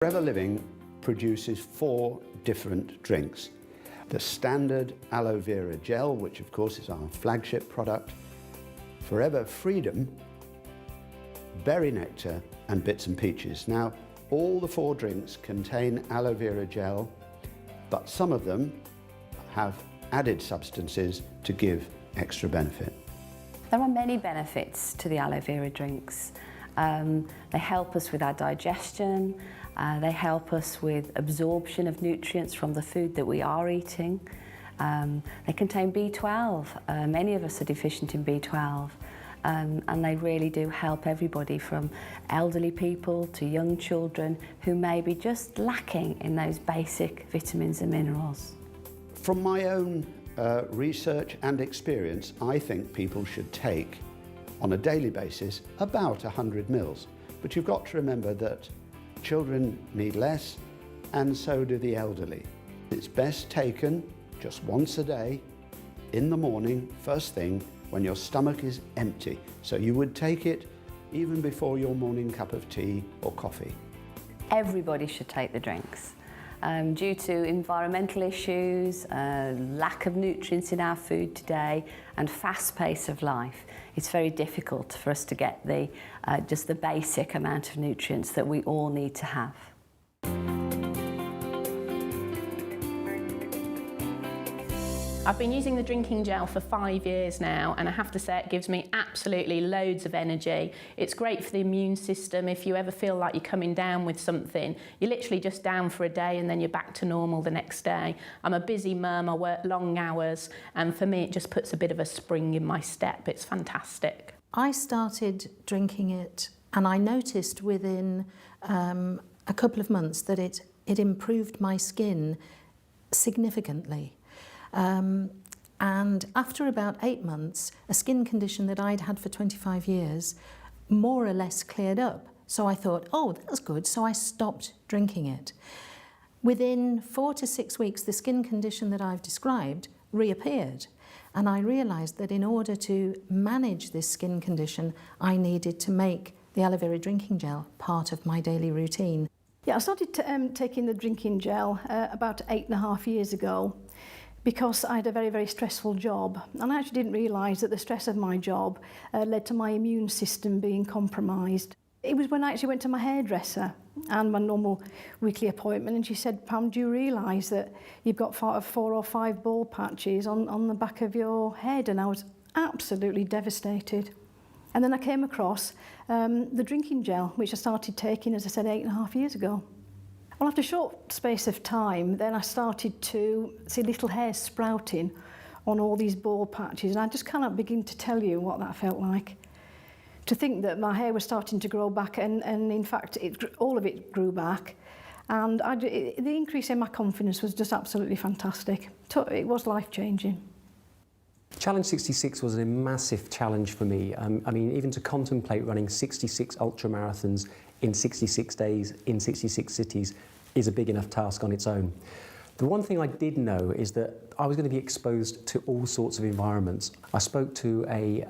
Forever Living produces 4 different drinks. The standard aloe vera gel, which of course is our flagship product, Forever Freedom, Berry Nectar and Bits and Peaches. Now, all the 4 drinks contain aloe vera gel, but some of them have added substances to give extra benefit. There are many benefits to the aloe vera drinks. They help us with our digestion, they help us with absorption of nutrients from the food that we are eating. They contain B12. Many of us are deficient in B12. And they really do help everybody from elderly people to young children who may be just lacking in those basic vitamins and minerals. From my own research and experience, I think people should take on a daily basis about 100 mils. But you've got to remember that children need less, and so do the elderly. It's best taken just once a day, in the morning, first thing, when your stomach is empty. So you would take it even before your morning cup of tea or coffee. Everybody should take the drinks. Due to environmental issues, lack of nutrients in our food today, and fast pace of life, it's very difficult for us to get just the basic amount of nutrients that we all need to have. I've been using the drinking gel for 5 years now, and I have to say it gives me absolutely loads of energy. It's great for the immune system. If you ever feel like you're coming down with something, you're literally just down for a day and then you're back to normal the next day. I'm a busy mum, I work long hours, and for me it just puts a bit of a spring in my step. It's fantastic. I started drinking it and I noticed within a couple of months that it improved my skin significantly. And after about 8 months, a skin condition that I'd had for 25 years more or less cleared up. So I thought, oh, that's good. So I stopped drinking it. Within 4 to 6 weeks, the skin condition that I've described reappeared. And I realised that in order to manage this skin condition, I needed to make the aloe vera drinking gel part of my daily routine. Yeah, I started taking the drinking gel about 8.5 years ago, because I had a very, very stressful job. And I actually didn't realise that the stress of my job led to my immune system being compromised. It was when I actually went to my hairdresser and my normal weekly appointment, and she said, Pam, do you realise that you've got 4 or 5 bald patches on the back of your head? And I was absolutely devastated. And then I came across the drinking gel, which I started taking, as I said, 8.5 years ago. Well, after a short space of time, then I started to see little hairs sprouting on all these bald patches, and I just cannot begin to tell you what that felt like. To think that my hair was starting to grow back, and in fact, all of it grew back, and the increase in my confidence was just absolutely fantastic. It was life-changing. Challenge 66 was a massive challenge for me. I mean, even to contemplate running 66 ultra marathons in 66 days in 66 cities is a big enough task on its own. The one thing I did know is that I was going to be exposed to all sorts of environments. I spoke to a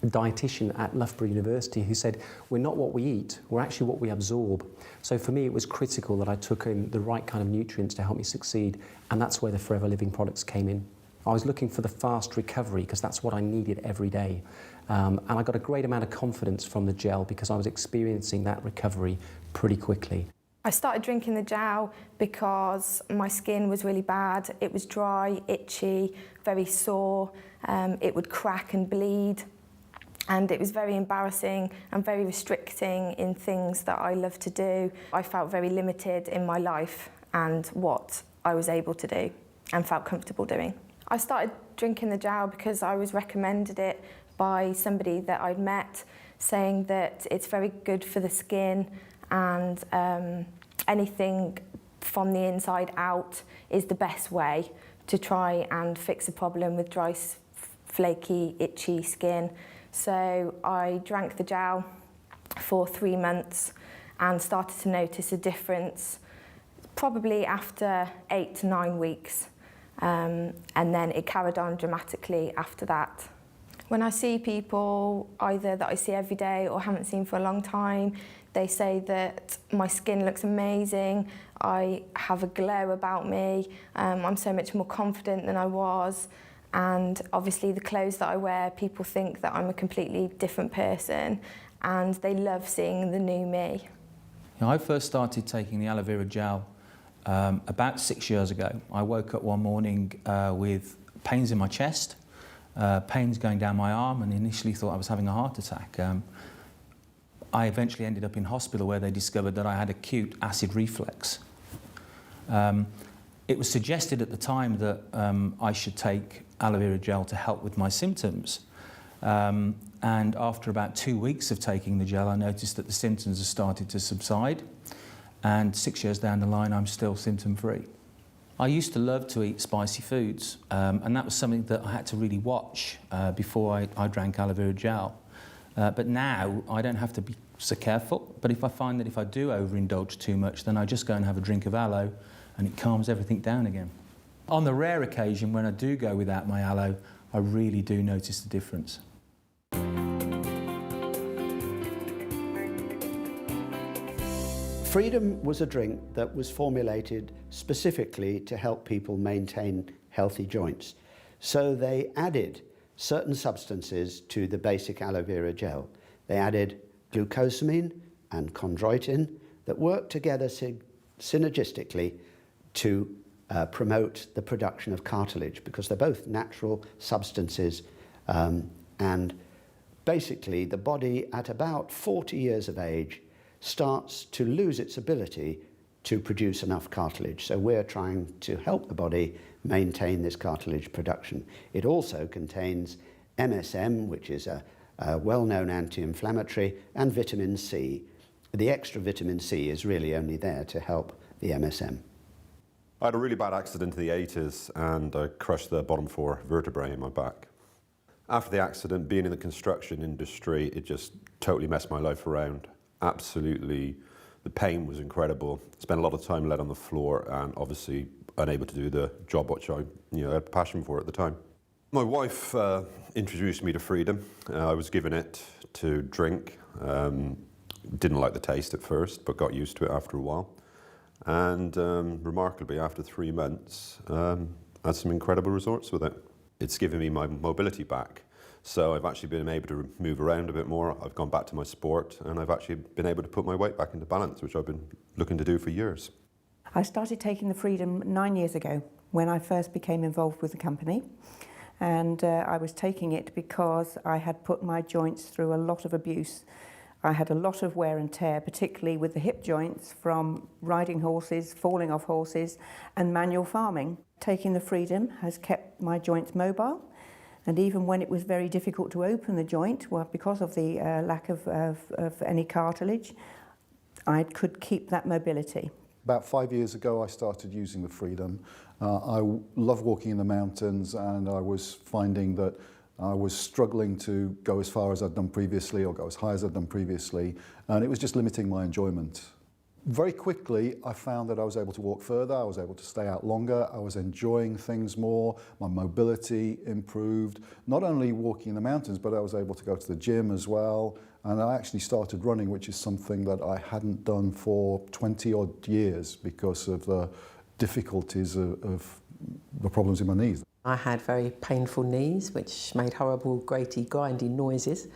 dietitian at Loughborough University who said, we're not what we eat, we're actually what we absorb. So for me it was critical that I took in the right kind of nutrients to help me succeed, and that's where the Forever Living products came in. I was looking for the fast recovery because that's what I needed every day. And I got a great amount of confidence from the gel because I was experiencing that recovery pretty quickly. I started drinking the gel because my skin was really bad. It was dry, itchy, very sore. It would crack and bleed. And it was very embarrassing and very restricting in things that I love to do. I felt very limited in my life and what I was able to do and felt comfortable doing. I started drinking the gel because I was recommended it by somebody that I'd met, saying that it's very good for the skin, and anything from the inside out is the best way to try and fix a problem with dry, flaky, itchy skin. So I drank the gel for 3 months and started to notice a difference probably after 8 to 9 weeks. And then it carried on dramatically after that. When I see people either that I see every day or haven't seen for a long time, They say that my skin looks amazing, I have a glow about me, I'm so much more confident than I was, and obviously the clothes that I wear, people think that I'm a completely different person, and they love seeing the new me. I first started taking the aloe vera gel about 6 years ago. I woke up one morning with pains in my chest, pains going down my arm, and initially thought I was having a heart attack. I eventually ended up in hospital where they discovered that I had acute acid reflux. It was suggested at the time that I should take aloe vera gel to help with my symptoms. And after about 2 weeks of taking the gel, I noticed that the symptoms had started to subside. And 6 years down the line, I'm still symptom-free. I used to love to eat spicy foods, and that was something that I had to really watch before I drank aloe vera gel. But now I don't have to be so careful, but if I find that if I do overindulge too much, then I just go and have a drink of aloe and it calms everything down again. On the rare occasion when I do go without my aloe, I really do notice the difference. Freedom was a drink that was formulated specifically to help people maintain healthy joints. So they added certain substances to the basic aloe vera gel. They added glucosamine and chondroitin that work together synergistically to promote the production of cartilage, because they're both natural substances, and basically the body at about 40 years of age starts to lose its ability to produce enough cartilage. So we're trying to help the body maintain this cartilage production. It also contains MSM, which is a well-known anti-inflammatory, and vitamin C. The extra vitamin C is really only there to help the MSM. I had a really bad accident in the 80s and I crushed the bottom 4 vertebrae in my back. After the accident, being in the construction industry, it just totally messed my life around. Absolutely, the pain was incredible. Spent a lot of time laid on the floor and obviously unable to do the job which I had a passion for at the time. My wife introduced me to Freedom. I was given it to drink. Didn't like the taste at first, but got used to it after a while. And remarkably, after 3 months, had some incredible results with it. It's given me my mobility back. So I've actually been able to move around a bit more. I've gone back to my sport, and I've actually been able to put my weight back into balance, which I've been looking to do for years. I started taking the Freedom 9 years ago when I first became involved with the company. And I was taking it because I had put my joints through a lot of abuse. I had a lot of wear and tear, particularly with the hip joints from riding horses, falling off horses, and manual farming. Taking the Freedom has kept my joints mobile, and even when it was very difficult to open the joint, well, because of the lack of any cartilage, I could keep that mobility. About 5 years ago, I started using the Freedom. I love walking in the mountains, and I was finding that I was struggling to go as far as I'd done previously or go as high as I'd done previously, and it was just limiting my enjoyment. Very quickly, I found that I was able to walk further, I was able to stay out longer, I was enjoying things more, my mobility improved. Not only walking in the mountains, but I was able to go to the gym as well, and I actually started running, which is something that I hadn't done for 20-odd years because of the difficulties of the problems in my knees. I had very painful knees, which made horrible, graty, grindy noises,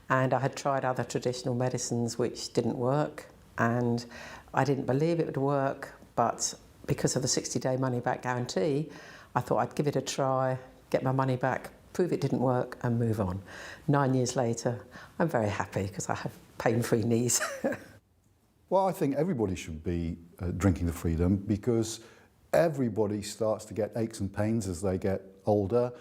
and I had tried other traditional medicines which didn't work, and I didn't believe it would work, but because of the 60-day money-back guarantee, I thought I'd give it a try, get my money back, prove it didn't work, and move on. 9 years later, I'm very happy because I have pain-free knees. Well, I think everybody should be drinking the Freedom because everybody starts to get aches and pains as they get older.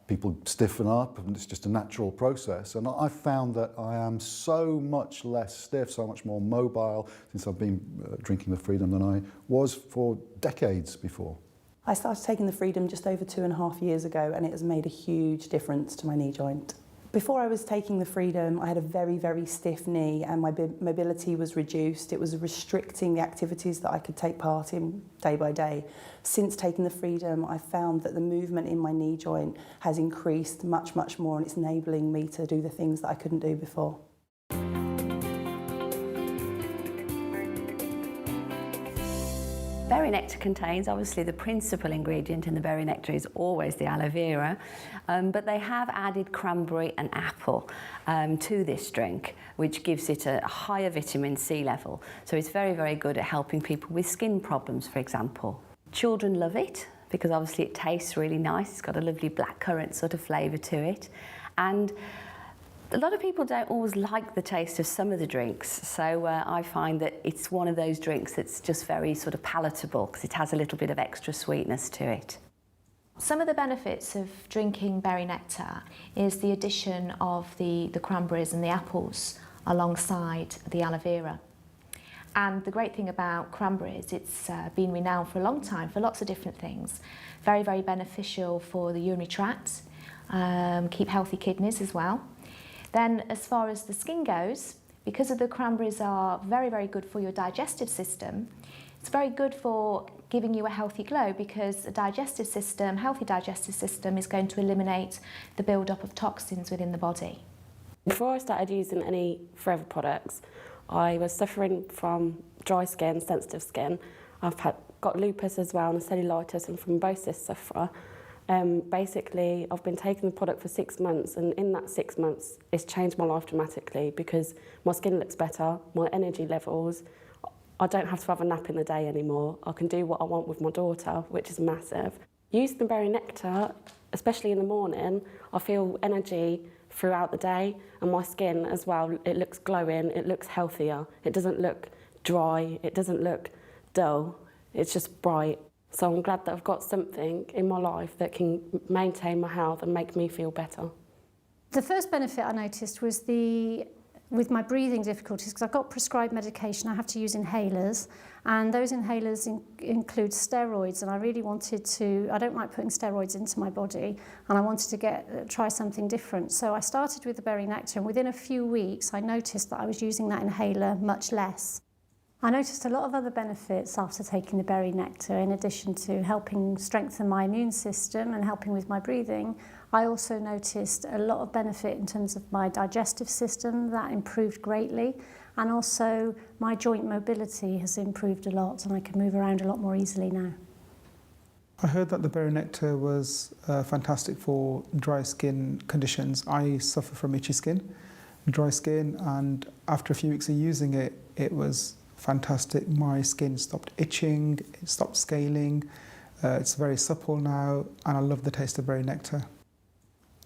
People stiffen up, and it's just a natural process. And I found that I am so much less stiff, so much more mobile since I've been drinking the Freedom than I was for decades before. I started taking the Freedom just over 2.5 years ago, and it has made a huge difference to my knee joint. Before I was taking the Freedom, I had a very, very stiff knee and my mobility was reduced. It was restricting the activities that I could take part in day by day. Since taking the Freedom, I found that the movement in my knee joint has increased much, much more, and it's enabling me to do the things that I couldn't do before. Berry nectar contains, obviously, the principal ingredient in the berry nectar is always the aloe vera, but they have added cranberry and apple to this drink, which gives it a higher vitamin C level. So it's very, very good at helping people with skin problems, for example. Children love it because obviously it tastes really nice. It's got a lovely blackcurrant sort of flavour to it. And a lot of people don't always like the taste of some of the drinks, so I find that it's one of those drinks that's just very sort of palatable because it has a little bit of extra sweetness to it. Some of the benefits of drinking berry nectar is the addition of the cranberries and the apples alongside the aloe vera. And the great thing about cranberries, it's been renowned for a long time for lots of different things. Very, very beneficial for the urinary tract, keep healthy kidneys as well. Then as far as the skin goes, because of the cranberries are very, very good for your digestive system, it's very good for giving you a healthy glow because a digestive system, healthy digestive system is going to eliminate the build-up of toxins within the body. Before I started using any Forever products, I was suffering from dry skin, sensitive skin. I've got lupus as well and a cellulitis and thrombosis sufferer. Basically, I've been taking the product for 6 months, and in that 6 months, it's changed my life dramatically because my skin looks better, my energy levels, I don't have to have a nap in the day anymore. I can do what I want with my daughter, which is massive. Using the berry nectar, especially in the morning, I feel energy throughout the day, and my skin as well, it looks glowing, it looks healthier, it doesn't look dry, it doesn't look dull, it's just bright. So I'm glad that I've got something in my life that can maintain my health and make me feel better. The first benefit I noticed was with my breathing difficulties, because I've got prescribed medication, I have to use inhalers, and those inhalers include steroids, and I really wanted to, I don't like putting steroids into my body, and I wanted to try something different. So I started with the berry nectar, and within a few weeks I noticed that I was using that inhaler much less. I noticed a lot of other benefits after taking the berry nectar. In addition to helping strengthen my immune system and helping with my breathing, I also noticed a lot of benefit in terms of my digestive system. That improved greatly, and also my joint mobility has improved a lot, and I can move around a lot more easily now. I heard that the berry nectar was fantastic for dry skin conditions. I suffer from itchy skin, dry skin, and after a few weeks of using it, it was fantastic. My skin stopped itching, it stopped scaling, it's very supple now, and I love the taste of berry nectar.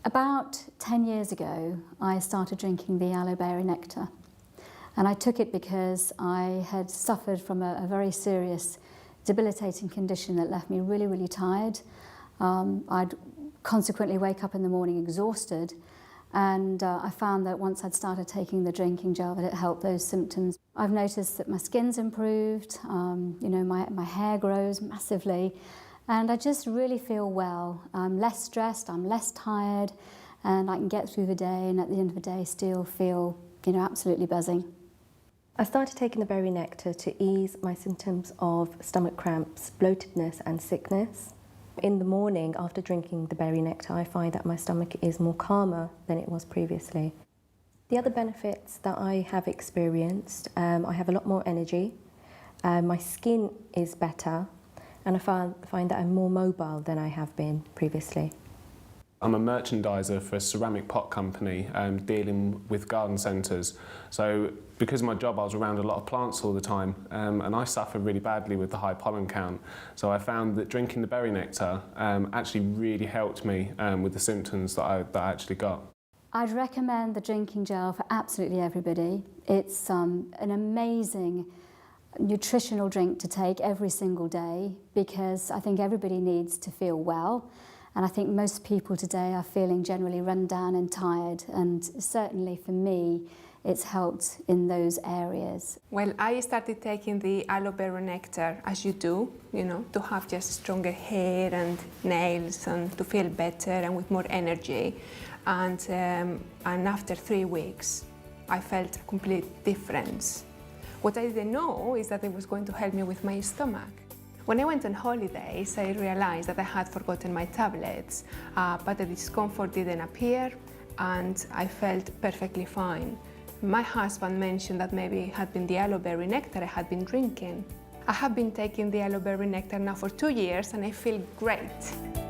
About 10 years ago, I started drinking the aloe berry nectar, and I took it because I had suffered from a very serious debilitating condition that left me really, really tired. I'd consequently wake up in the morning exhausted, and I found that once I'd started taking the drinking gel that it helped those symptoms. I've noticed that my skin's improved, you know, my hair grows massively, and I just really feel well. I'm less stressed, I'm less tired, and I can get through the day, and at the end of the day still feel, you know, absolutely buzzing. I started taking the berry nectar to ease my symptoms of stomach cramps, bloatedness and sickness. In the morning, after drinking the berry nectar, I find that my stomach is more calmer than it was previously. The other benefits that I have experienced, I have a lot more energy, my skin is better, and I find that I'm more mobile than I have been previously. I'm a merchandiser for a ceramic pot company dealing with garden centres. So because of my job, I was around a lot of plants all the time, and I suffer really badly with the high pollen count. So I found that drinking the berry nectar actually really helped me with the symptoms that I actually got. I'd recommend the drinking gel for absolutely everybody. It's an amazing nutritional drink to take every single day because I think everybody needs to feel well. And I think most people today are feeling generally run down and tired, and certainly for me, it's helped in those areas. Well, I started taking the aloe berry nectar, as you do, you know, to have just stronger hair and nails and to feel better and with more energy. And after 3 weeks, I felt a complete difference. What I didn't know is that it was going to help me with my stomach. When I went on holidays, I realized that I had forgotten my tablets, but the discomfort didn't appear and I felt perfectly fine. My husband mentioned that maybe it had been the aloe berry nectar I had been drinking. I have been taking the aloe berry nectar now for 2 years and I feel great.